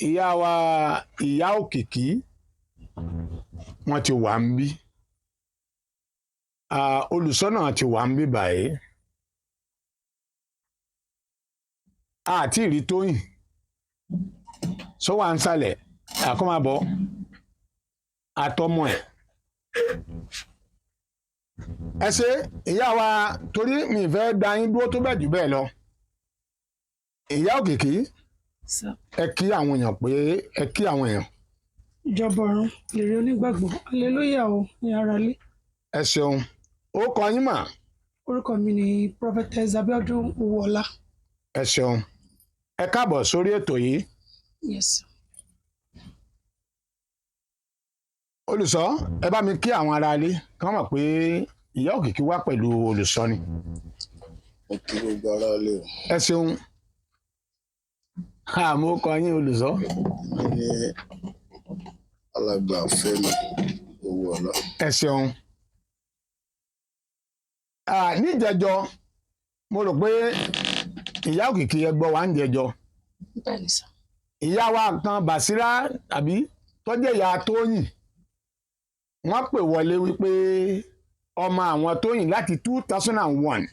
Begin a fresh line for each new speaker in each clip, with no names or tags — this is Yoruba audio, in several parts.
ìyá wa ìyá òkìkí wọ́n ti wà ń bí olùsọ́nà ti wà ń bí báyìí àti ìrí Tóyìn sọ́wọ́ à ń sàlẹ̀ àkọ́màbọ̀ àtọmọ ẹ̀ ẹ ṣe ìyá wa torí mi fẹ́ da yín dúró tó bẹ́ẹ̀ jù bẹ́ẹ̀ lọ ìyá òkìkí ẹ kí àwọn èèyàn pé ẹ kí àwọn èèyàn.
Ìjọba ọ̀run lèrè onígbàgbọ́ hallelujah o ní ara lé.
Ẹ ṣeun ó kọ yín mà.
Orúkọ mi ni Prophetess Abiodun Uwola.
Ẹ ṣeun ẹ káàbọ̀ sórí ètò yìí.
Yes.
Olùṣọ́ ẹ bá mi kí àwọn ará ilé kí wọ́n mọ̀ pé ìyá òkìkí wá pẹ̀lú olùṣọ́ ni.
Ó kí gbogbo ará ilé o.
Ẹ ṣeun àmọ́ ó kọ yín olùṣọ́.
Ní alàgbà Fẹ́mi Owóọlá.
Ẹ ṣeun níjẹjọ mo rò pé ìyá òkìkí ẹ gbọ́ wá ń jẹjọ ìyá wa kan Bàṣírá àbí tọ́jú ìyá Tóyìn wọ́n pè wọlé wípé ọmọ àwọn Tóyìn láti 2001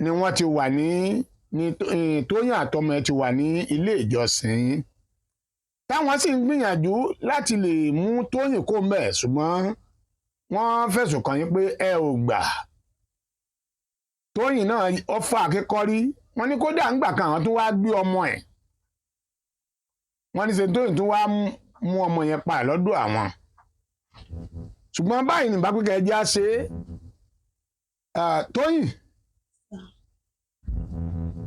ni wọ́n ti wà ní Tóyìn àtọmọ ẹ ti wà ní ilé ìjọsìn táwọn sì ń gbìyànjú láti lè mú Tóyìn kó mbẹ ṣùgbọ́n wọ́n fẹ̀sùn kàn yín pé ẹ ò gbà Tóyìn náà ọfà akẹkọrí wọ́n ní kódà ńgbà kan àwọn tó wá gbé ọmọ ẹ̀ wọ́n ní ṣe Tóyìn tó wá mú ọmọ yẹn pa lọ́dọ̀ àwọn ṣùgbọ́n báyìí ní ìbápẹkẹ ẹjẹ á ṣe Tóyìn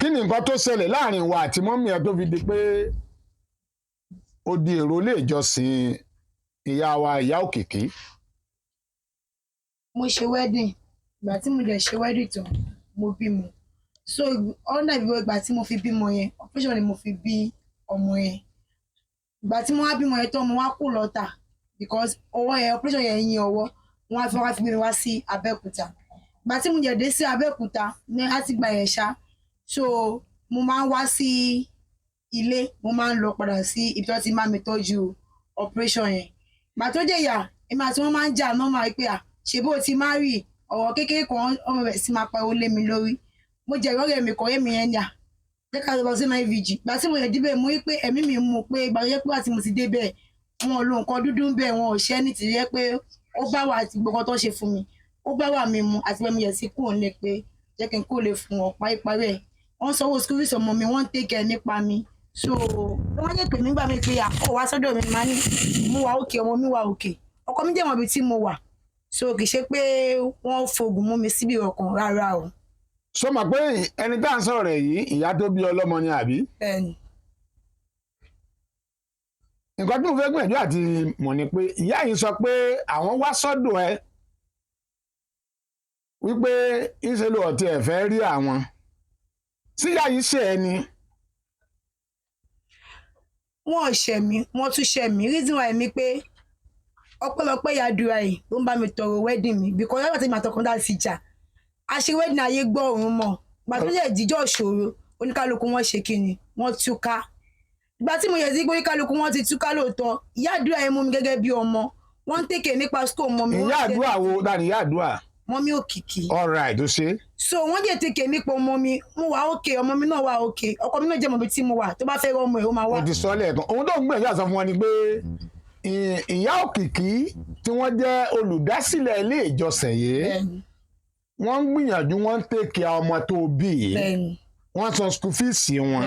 kí ni nǹkan tó ṣẹlẹ̀ láàrin wa àti mọ́mí ẹ tó fi di pé ó di èrò ilé ìjọsìn ìyá wa ìyá òkìkí.
Mo ṣe wedding ìgbà tí mo dẹ̀ ṣe wedding tán mo bímọ so ọ̀nà ìgbà tí mo fi bímọ yẹn operation ni mo fi bí ọmọ yẹn ìgbà tí mo wá bímọ yẹn tán mo wá kó lọ́tà because ọwọ́ yẹn operation yẹn yín ọwọ́ wọn á fi wá fi gbé mi wá sí Abẹ́òkúta ìgbà tí mo jẹ̀ dé sí Abẹ́òkúta ní láti gba yẹn ṣá so mo máa ń wá sí ilé mo máa ń lọ padà sí ibi tí wọ́n ti máa mi tọ́jú operation yẹn ìgbà tó jẹ́ ìyá èmi àti wọn máa ń jà nọ́mà pé ṣe bó ti máa rí ọ̀rọ̀ kékeré kan ọmọ rẹ̀ sì máa pariwo lé mi lórí mo jẹ́ ìrọ́rẹ́ mi kọ̀ọ̀rẹ́ mi yẹn ní jẹ́ ká lọ sí NIVG ìgbà tí mo yẹ díbẹ̀ mo rí pé ẹ̀mí mi mú pé ìgbà tó yẹ pé àti mo ti débẹ̀ wọn ò lo nǹkan dúdú ń bẹ̀ wọn ò ṣẹ́ ní tìrí pé ó bá wà àti gbogbo tó ṣe fún mi ó bá wà mí mu àti pé mi yẹ sí kúrò nílé pé jẹ́ kí n kó lè fún ọ paríparí ẹ̀ wọ́n sanwó school fees ọmọ mi wọ́n ń tẹ̀kẹ́ nípa mi so wọ́n yẹ pé nígbà mi pé ó wá sọ́dọ̀ mi máa ní mo wà òkè ọmọ mi wà òkè ọkọ mi jẹ́ mọ̀ ibi tí mo wà so kì í ṣe pé wọ́n fògùn mú mi síbi ọkàn rárá o.
sọ ma pé ẹni tá à ń sọ̀rọ̀ rẹ̀ yìí ìyá tó bí ọlọ́mọ ni àbí.
bẹ́ẹ̀ni.
nǹkan tí mo fẹ́ gbìyànjú àti mọ̀ ni pé ìyá yìí sọ pé àwọn wá sọ́dọ̀ ẹ wípé ìṣèlú ọ̀tí ẹ̀ fẹ́ rí àwọn síyá yìí ṣe ẹ ni.
wọ́n ò ṣẹ̀ mí wọ́n tún ṣẹ̀ mí reason why mi pé ọpẹ́lọpẹ́ yàdúrà yìí ló ń bá mi tọrọ wedding mi because yàrá tí màá tọkàn dá sí ìjà àṣẹ wedding ayé gbọ́ òun mọ̀ gbàtọ́ jẹ́ ìjíjọ́ ìṣòro oníkálukú wọn ṣe kíni wọ́n túká ìgbà tí mo yẹ sí pé oníkálukú wọn ti túká lóòótọ́ yàdúrà yẹn mú mi gẹ́gẹ́ bí ọmọ wọ́n ń tèkè nípa school mọ́ mi.
ìyàdúrà wo dání ìyàdúrà.
mọ́mí òkìkí.
all right ó ṣe.
so wọ́n jẹ́ tèkè nípa ọmọ mi mo wà òkè ọmọ mi náà wà òkè ọkọ mi náà jẹ́ mọ̀bí tí mo wà tó bá fẹ́ rọ ọmọ ẹ̀ ó máa wà.
o ti sọ lẹ́ẹ̀kan ohun tó ń gbìyànjú àsọ fún wọn ni pé ìyá òkìkí tí wọ́n jẹ́ olùdásílẹ̀ ilé ìjọsìn yìí wọ́n ń gbìyànjú wọ́n ń tèkè ọmọ tó bí yìí wọ́n san school fees wọn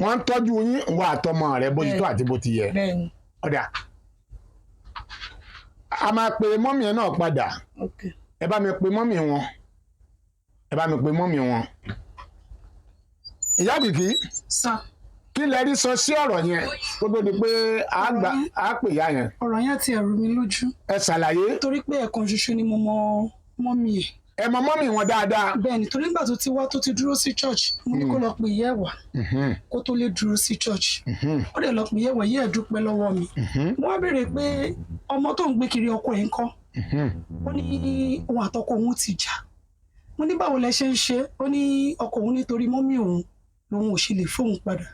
wọ́n ń tọ́jú yín wà àtọmọ rẹ̀ bó ti tó àti bó ti yẹ ọ̀dà a máa pe mọ́mì ẹ̀ náà padà ẹ bá mi pe mọ́mì wọn ẹ bá mi pe mọ́mì wọn ìyá òkìkí kí lẹ rí sọ sí ọ̀rọ̀ yẹn kó tó di pé a pè ya yẹn.
ọ̀rọ̀ yẹn ti ẹ̀rù mi lójú.
ẹ ṣàlàyé.
torí pé ẹ̀kan ṣoṣo ni mo mọ mọ́mì ẹ̀.
ẹ mọ mọ́mì wọn dáadáa.
bẹ́ẹ̀ni torí nígbà tó ti wá tó ti dúró sí church mo ní kó lọ pè yẹ wá kó tó lè dúró sí church ó dẹ̀ lọ pè yẹ wá yẹ ẹ̀ dúpẹ́ lọ́wọ́ mi. mo wá béèrè pé ọmọ tó ń gbé kiri ọkọ ẹ̀ ń kọ́ ó ní òun àtọkọ òun ti jà mo ní báwo lẹ ṣe ń ṣe ó ní ọkọ òun nítorí mọ́mì òun lòun ò ṣe lè fóun padà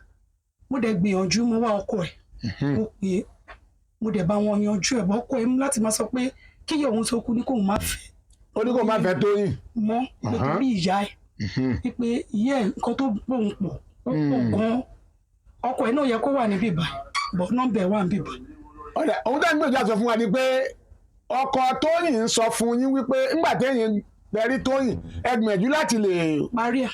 mo dẹ̀ gbìyànjú mo wá ọkọ ẹ̀ mo pè é mo dẹ̀ bá wọn yanjú ẹ̀ bọ́ ọkọ ẹ̀ láti máa sọ pé kíyè òun tó kú ní kóun má fẹ́
ó ní kó má fẹ́ Tóyìn
mọ́ nítorí ìyá ẹ̀ wípé ìyá ẹ̀ nǹkan tó gbóhùn pọ̀ ó pọ̀ gan-an ọkọ ẹ̀ náà yẹ kó wà níbí báyìí bọ̀ nọ́mbà ẹ̀ wà níbí báyìí.
ọ̀dà òun tẹ́ ń gbèjà sọ fún wa ni pé ọkọ Tóyìn ń sọ fún yín wípé ńgbà téyìn bẹ̀rí Tóyìn ẹ gbìyànjú láti lè
parí ẹ̀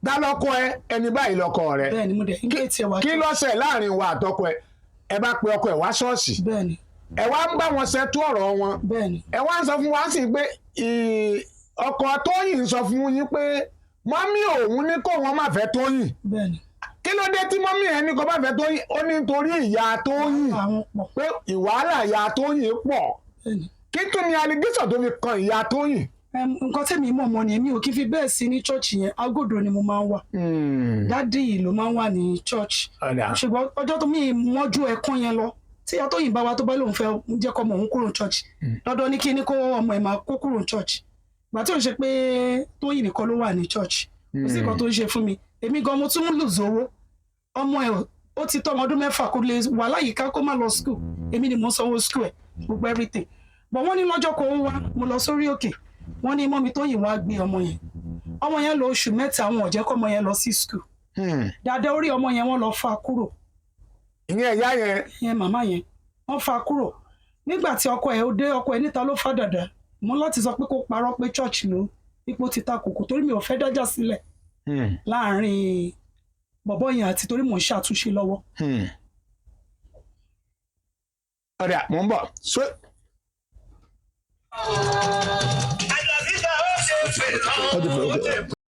dá lọ́kọ ẹ ẹni báyìí lọ́kọ rẹ
bẹ́ẹ̀ ni mo dẹ̀ ń gbé tiẹ̀ wá.
kí lọ́sẹ̀ láàrin wa àtọkọ ẹ bá pe ọkọ ẹ wá ṣọ́ọ̀ṣì
bẹ́ẹ̀ ni
ẹ wá ń bá wọn ṣètò ọ̀rọ̀ wọn
bẹ́ẹ̀ ni
ẹ wá ń sọ fún wa sí pé ọkọ Tóyìn ń sọ fún yín pé mọ́mí òun ní kó wọn má fẹ́ Tóyìn
bẹ́ẹ̀ ni
kí ló dé tí mọ́mí ẹ ní kó má fẹ́ Tóyìn ó ní nítorí ìyá Tóyìn
àwọn pọ̀
pé ìwàhálà ìyá Tóyìn pọ̀
bẹ́ẹ̀ ni.
kí tún ni allegation tó fi kan ìyá Tóyìn.
nǹkan tẹ́mi mọ̀ mọ́ ni èmi ò kí fi bẹ́ẹ̀ sí ní chọ́ọ̀chì yẹn agodo ni mo máa ń wà dádì yìí ló máa ń wà ní chọ́ọ̀chì ṣùgbọ́n ọjọ́ tó mi mọ́jú ẹ̀kún yẹn lọ tí ìyá Tóyìn bá wa tó bá lóun fẹ́ jẹ́ kọ́ ọmọ òun kúrò ní chọ́ọ̀chì dandan ní kí ní kó ọmọ ẹ̀ máa kó kúrò ní chọ́ọ̀chì ìgbà tí ò ń ṣe pé Tóyìn nìkan ló wà ní chọ́ọ̀chì kò sí nǹkan tó ń ṣe fún mi èmi gan mo tún ń lù zowó ọmọ ẹ̀ ó ti tọ́ ọmọ ọdún 6 kó lè wà láyìíká kó má lọ school èmi ni mo ń sanwó school ẹ̀ gbogbo everything but wọ́n ní lọ́jọ́ kan ó wá mo lọ sórí òkè wọ́n ní mọ́mi Tóyìn wá gbé ọmọ yẹn lọ oṣù 3 àwọn ò jẹ́ kọ́ ọmọ yẹn lọ sí school dáadáa orí ọmọ yẹn wọ́n lọ fa kúrò
ìyẹn ìyá
yẹn màmá yẹn wọ́n fa kúrò nígbà tí ọkọ ẹ̀ níta ló fà dàda mo láti sọ pé kó parọ́ pé church ló ipò ti ta kòkò torí mi ò fẹ́ dájà sílẹ̀ láàrin bọ̀bọ́ yẹn àti torí mò ń ṣàtúnṣe lọ́wọ́.
ọ̀rẹ́ mò ń bọ̀